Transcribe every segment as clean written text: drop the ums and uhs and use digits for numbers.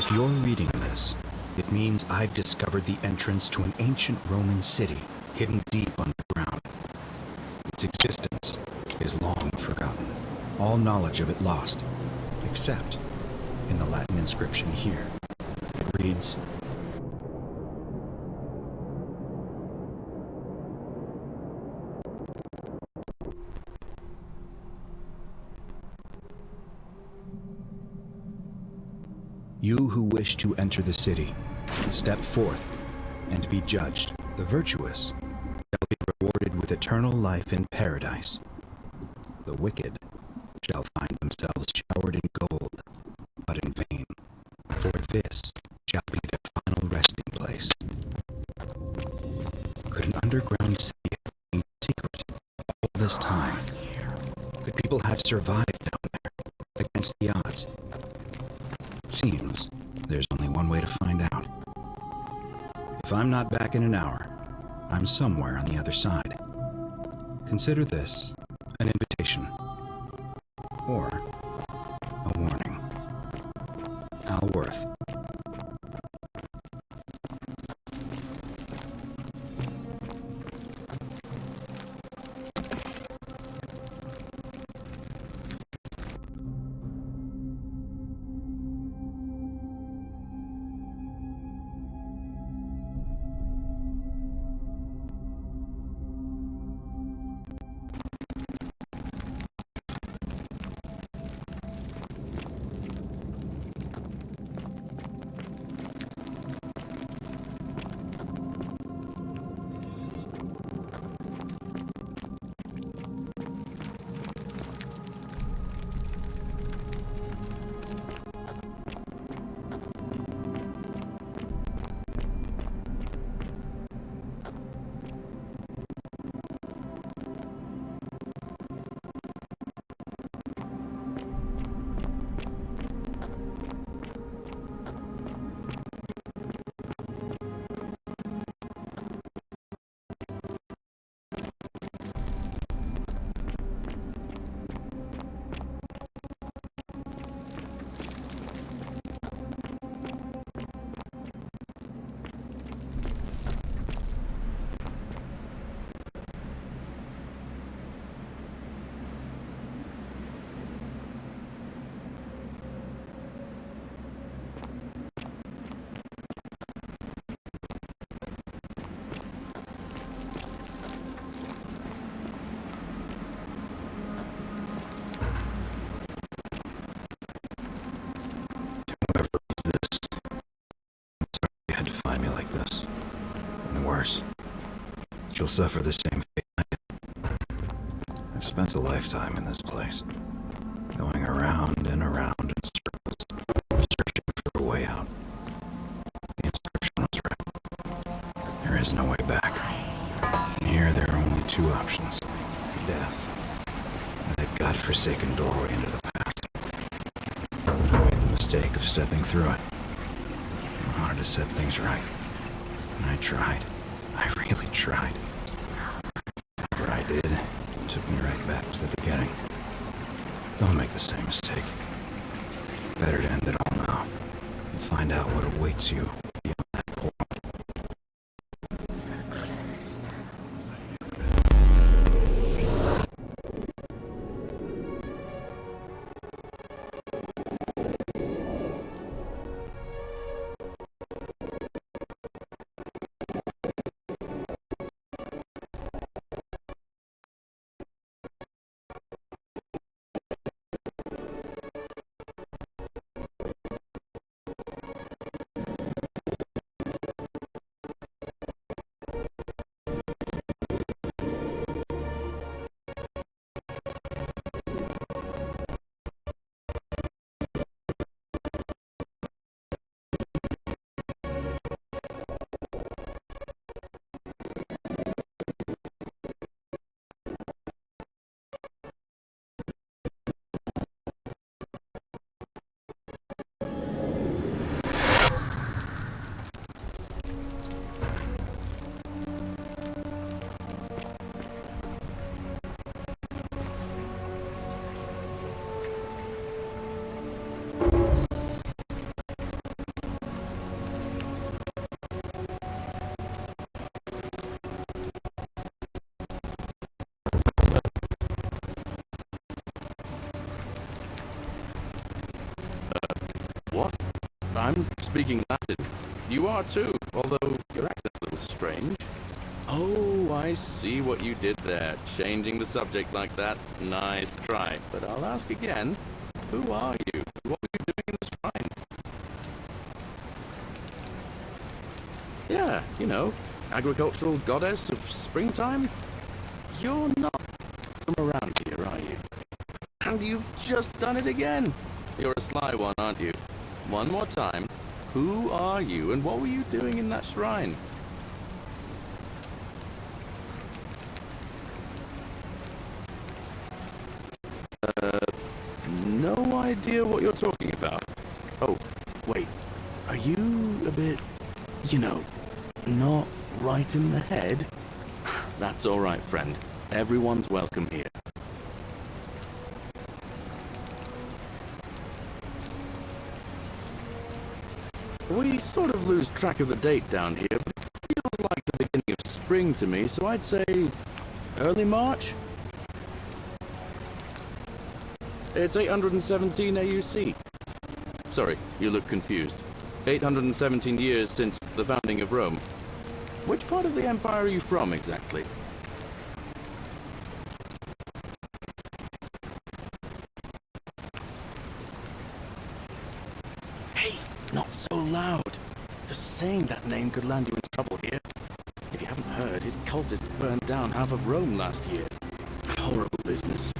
If you're reading this, it means I've discovered the entrance to an ancient Roman city hidden deep underground. Its existence is long forgotten, all knowledge of it lost, except in the Latin inscription here. It reads, "You who wish to enter the city, step forth and be judged. The virtuous shall be rewarded with eternal life in paradise. The wicked shall find themselves showered in gold, but in vain, for this shall be their final resting place." Could an underground city have remained secret all this time? Could people have survived down there against the odds? It seems there's only one way to find out. If I'm not back in an hour, I'm somewhere on the other side. Consider this an invitation or a warning. Al Worth. Whoever reads this, I'm sorry you had to find me like this. And worse, you'll suffer the same fate I did. I've spent a lifetime in this place, going around and around in circles, searching for a way out. The inscription was right. There is no way back. And here there are only two options: death, and that godforsaken doorway into the past. I made the mistake of stepping through it. I wanted to set things right. And I tried. I really tried. Whatever I did, it took me right back to the beginning. Don't make the same mistake. Better to end it all now and find out what awaits you beyond that portal. speaking Latin. You are too, although your accent's a little strange. Oh, I see what you did there. Changing the subject like that. Nice try. But I'll ask again. Who are you? What were you doing in the shrine? Yeah, you know, agricultural goddess of springtime? You're not from around here, are you? And you've just done it again. You're a sly one, aren't you? One more time. Who are you and what were you doing in that shrine? No idea what you're talking about. Oh, wait. Are you a bit, you know, not right in the head? That's all right, friend. Everyone's welcome here. We sort of lose track of the date down here, but it feels like the beginning of spring to me, so I'd say early March? It's 817 AUC. Sorry, you look confused. 817 years since the founding of Rome. Which part of the empire are you from, exactly? Hey, not so loud. Just saying that name could land you in trouble here. If you haven't heard, his cultists burned down half of Rome last year. Horrible business.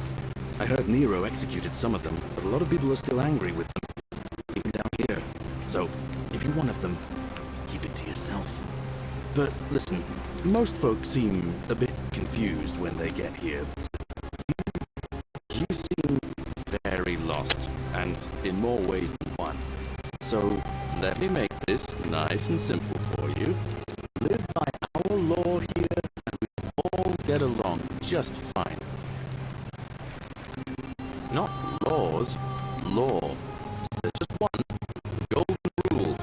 I heard Nero executed some of them, but a lot of people are still angry with them, even down here. So, if you're one of them, keep it to yourself. But listen, most folks seem a bit confused when they get here. You seem very lost, and in more ways than one. So, let me make this nice and simple for you. Live by our law here, and we all get along just fine. Not laws, law. There's just one golden rule,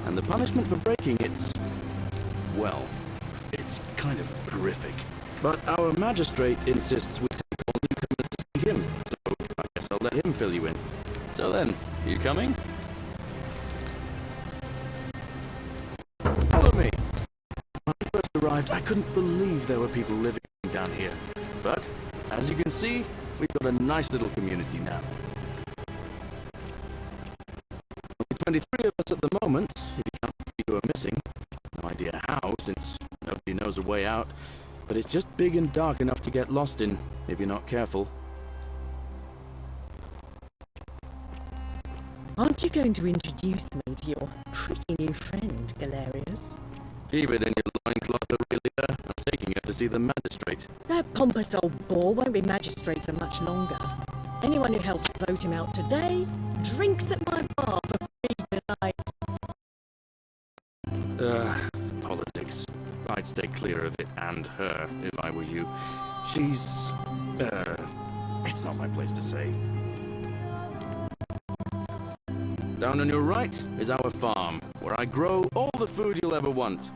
and the punishment for breaking it's, well, it's kind of horrific. But our magistrate insists we take all newcomers to see him, so I guess I'll let him fill you in. So then, you coming? Follow me. When I first arrived, I couldn't believe there were people living down here. But, as you can see, we've got a nice little community now. Only 23 of us at the moment, if you count the few who are missing. No idea how, since nobody knows a way out. But it's just big and dark enough to get lost in, if you're not careful. Aren't you going to introduce me to your pretty new friend, Galerius? Keep it in your loincloth, Aurelia. I'm taking her to see the magistrate. That pompous old bore won't be magistrate for much longer. Anyone who helps vote him out today drinks at my bar for free tonight. Politics. I'd stay clear of it and her, if I were you. She's, it's not my place to say. Down on your right is our farm, where I grow all the food you'll ever want.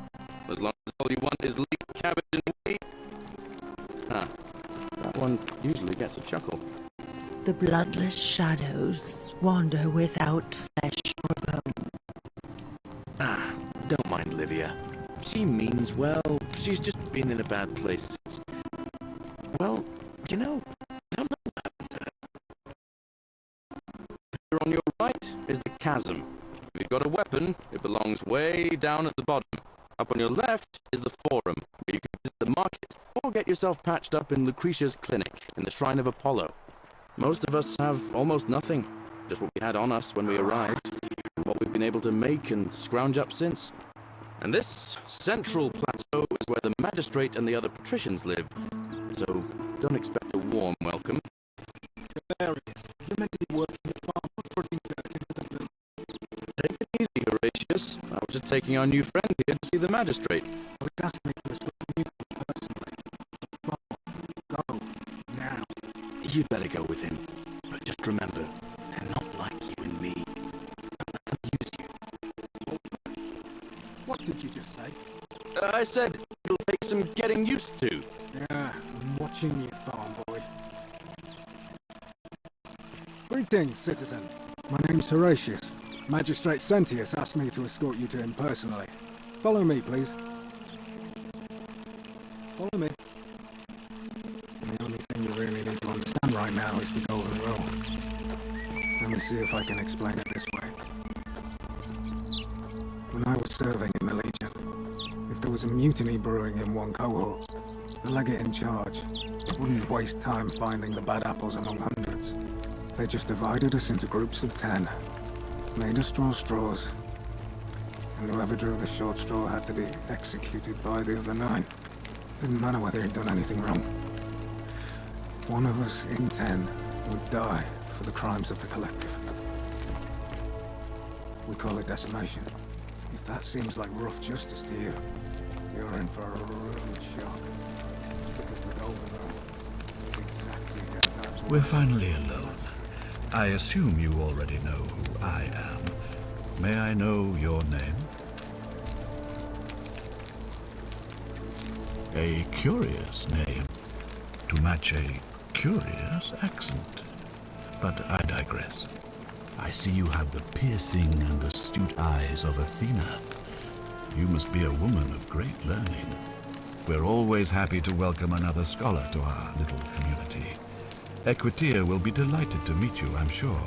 As long as all you want is leek, cabbage, and wheat. That one usually gets a chuckle. The bloodless shadows wander without flesh or bone. Don't mind Livia. She means well. She's just been in a bad place since... Well, you know, I don't know what happened to her. Here on your right is the chasm. If you've got a weapon, it belongs way down at the bottom. Up on your left is the forum, where you can visit the market, or get yourself patched up in Lucretia's clinic, in the Shrine of Apollo. Most of us have almost nothing, just what we had on us when we arrived, and what we've been able to make and scrounge up since. And this central plateau is where the magistrate and the other patricians live, so don't expect a warm welcome. Galerius, you're meant to be working the farm, not trotting dirt into the business. Take it easy, Horatius. I was just taking our new friend here to see the magistrate. I was asking for this you personally. Go, now. You'd better go with him. But just remember, they're not like you and me. Don't let them use you. What did you just say? I said it'll take some getting used to. Yeah, I'm watching you, farm boy. Greetings, citizen. My name's Horatius. Magistrate Sentius asked me to escort you to him personally. Follow me, please. Follow me. The only thing you really need to understand right now is the Golden Rule. Let me see if I can explain it this way. When I was serving in the Legion, if there was a mutiny brewing in one cohort, the legate in charge wouldn't waste time finding the bad apples among hundreds. They just divided us into groups of 10, made us draw straws, and whoever drew the short straw had to be executed by the other 9. Didn't matter whether he'd done anything wrong. One of us in 10 would die for the crimes of the collective. We call it decimation. If that seems like rough justice to you, you're in for a rude shock. Because the Golden Rule is exactly 10 times We're finally alone. I assume you already know who I am. May I know your name? A curious name to match a curious accent. But I digress. I see you have the piercing and astute eyes of Athena. You must be a woman of great learning. We're always happy to welcome another scholar to our little community. Equitia will be delighted to meet you, I'm sure.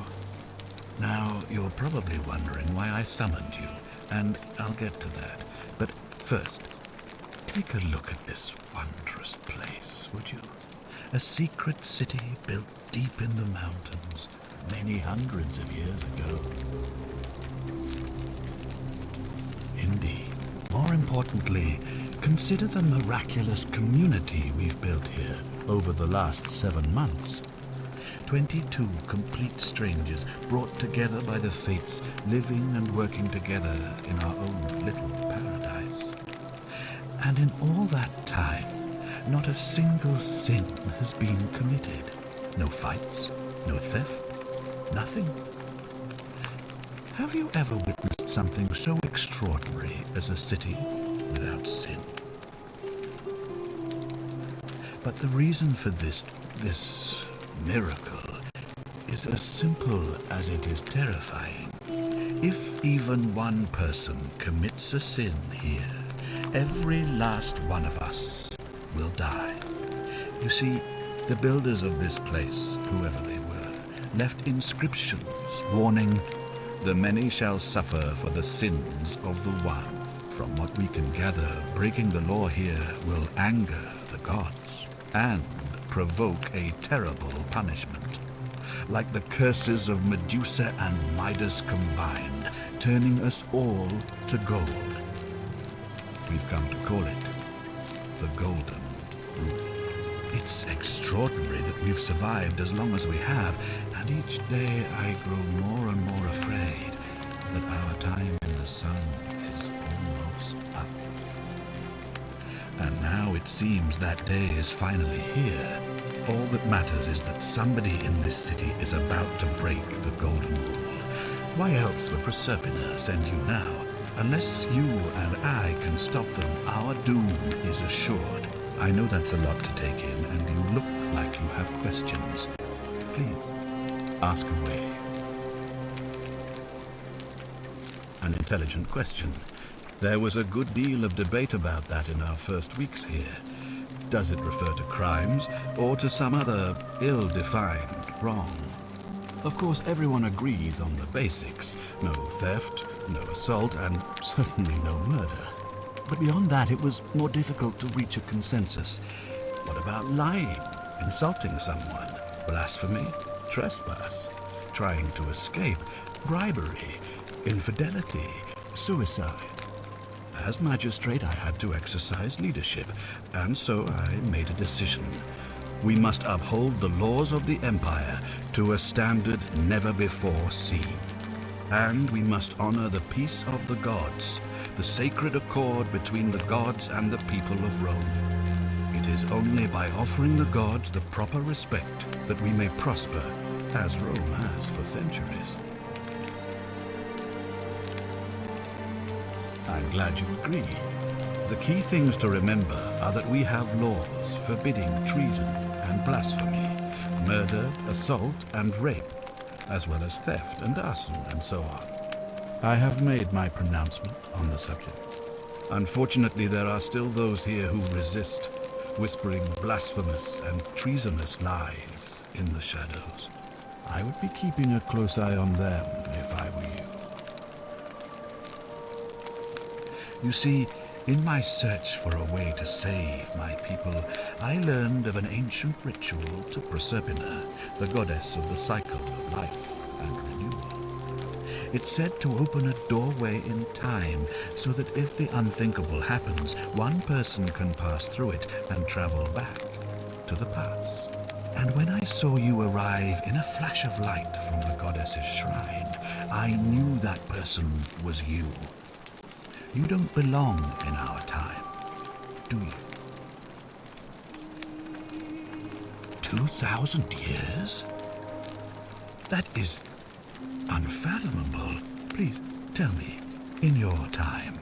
Now, you're probably wondering why I summoned you, and I'll get to that. But first, take a look at this wondrous place, would you? A secret city built deep in the mountains, many hundreds of years ago. Indeed. More importantly, consider the miraculous community we've built here over the last 7 months. 22 complete strangers brought together by the fates, living and working together in our own little paradise. And in all that time, not a single sin has been committed. No fights, no theft, nothing. Have you ever witnessed something so extraordinary as a city without sin? But the reason for this miracle is as simple as it is terrifying. If even one person commits a sin here, every last one of us will die. You see, the builders of this place, whoever they were, left inscriptions warning, "The many shall suffer for the sins of the one." From what we can gather, breaking the law here will anger the gods and provoke a terrible punishment. Like the curses of Medusa and Midas combined, turning us all to gold. We've come to call it the Golden Rule. It's extraordinary that we've survived as long as we have, and each day I grow more and more afraid that our time in the sun is almost up. And now it seems that day is finally here. All that matters is that somebody in this city is about to break the Golden Rule. Why else would Proserpina send you now? Unless you and I can stop them, our doom is assured. I know that's a lot to take in, and you look like you have questions. Please, ask away. An intelligent question. There was a good deal of debate about that in our first weeks here. Does it refer to crimes, or to some other ill-defined wrong? Of course, everyone agrees on the basics. No theft, no assault, and certainly no murder. But beyond that, it was more difficult to reach a consensus. What about lying, insulting someone, blasphemy, trespass, trying to escape, bribery, infidelity, suicide? As magistrate, I had to exercise leadership, and so I made a decision. We must uphold the laws of the Empire to a standard never before seen. And we must honor the peace of the gods, the sacred accord between the gods and the people of Rome. It is only by offering the gods the proper respect that we may prosper, as Rome has for centuries. I'm glad you agree. The key things to remember are that we have laws forbidding treason and blasphemy, murder, assault, and rape, as well as theft and arson and so on. I have made my pronouncement on the subject. Unfortunately, there are still those here who resist, whispering blasphemous and treasonous lies in the shadows. I would be keeping a close eye on them if I were you. You see, in my search for a way to save my people, I learned of an ancient ritual to Proserpina, the goddess of the cycle of life and renewal. It's said to open a doorway in time so that if the unthinkable happens, one person can pass through it and travel back to the past. And when I saw you arrive in a flash of light from the goddess's shrine, I knew that person was you. You don't belong in our time, do you? 2,000 years? That is unfathomable. Please tell me, in your time,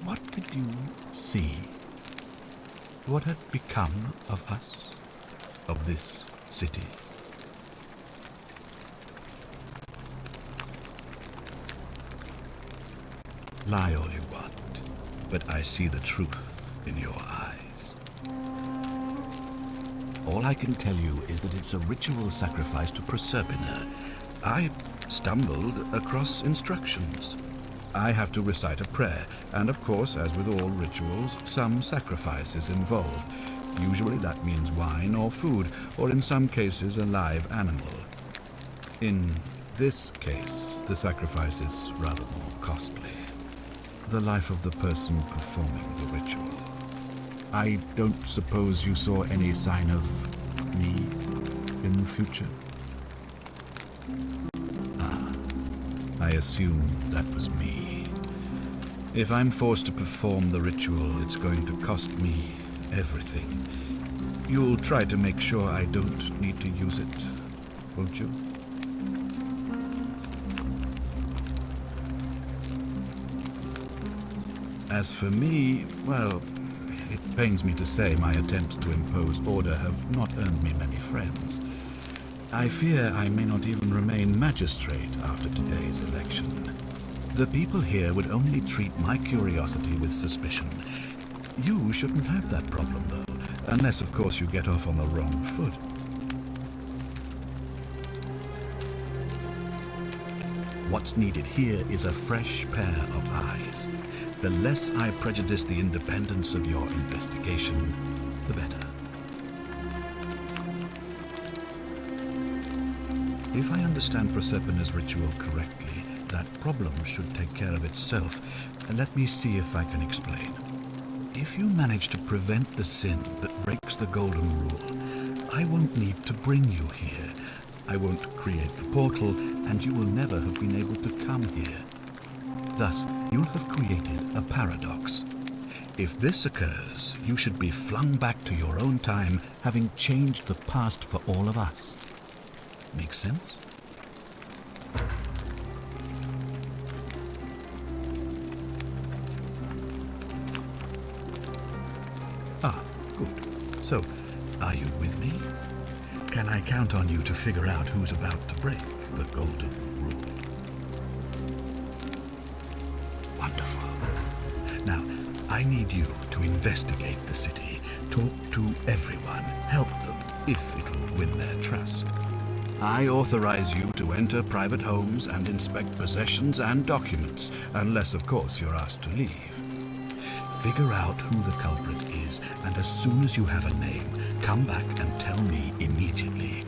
what did you see? What had become of us, of this city? Lie all you want, but I see the truth in your eyes. All I can tell you is that it's a ritual sacrifice to Proserpina. I stumbled across instructions. I have to recite a prayer, and of course, as with all rituals, some sacrifice is involved. Usually that means wine or food, or in some cases a live animal. In this case, the sacrifice is rather more costly. The life of the person performing the ritual. I don't suppose you saw any sign of me in the future? I assume that was me. If I'm forced to perform the ritual, it's going to cost me everything. You'll try to make sure I don't need to use it, won't you? As for me, well, it pains me to say my attempts to impose order have not earned me many friends. I fear I may not even remain magistrate after today's election. The people here would only treat my curiosity with suspicion. You shouldn't have that problem, though, unless, of course, you get off on the wrong foot. What's needed here is a fresh pair of eyes. The less I prejudice the independence of your investigation, the better. If I understand Proserpina's ritual correctly, that problem should take care of itself. Let me see if I can explain. If you manage to prevent the sin that breaks the Golden Rule, I won't need to bring you here. I won't create the portal, and you will never have been able to come here. Thus, you'll have created a paradox. If this occurs, you should be flung back to your own time, having changed the past for all of us. Make sense? Ah, good. So, are you with me? Can I count on you to figure out who's about to break the Golden Rule? Wonderful. Now, I need you to investigate the city, talk to everyone, help them if it will win their trust. I authorize you to enter private homes and inspect possessions and documents, unless, of course, you're asked to leave. Figure out who the culprit is, and as soon as you have a name, come back and tell me immediately.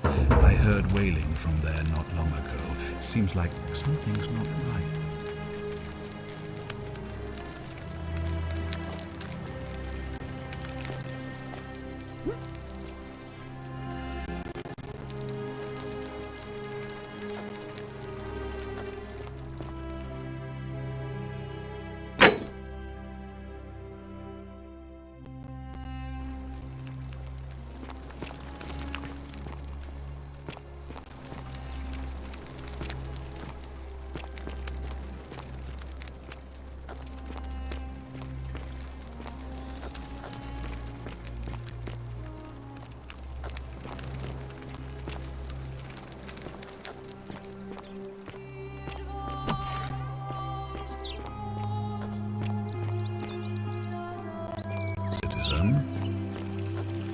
I heard wailing from there not long ago. Seems like something's not right.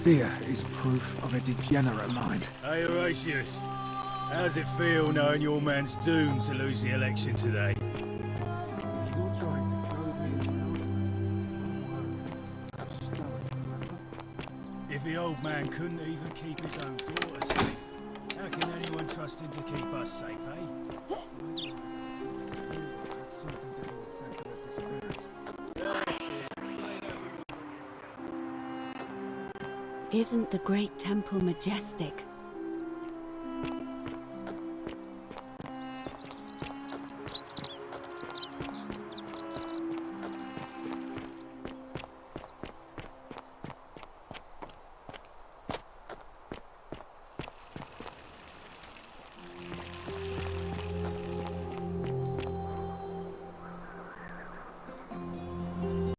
Fear is proof of a degenerate mind. Hey, Horatius. How's it feel knowing your man's doomed to lose the election today? If you're trying to goad me into an argument, don't work. I'm stoic. If the old man couldn't even keep his own daughter safe, how can anyone trust him to keep us safe, eh? It's something to do with Sentinel's disappearance. That's it. Blame everyone but yourself. Isn't the great temple majestic?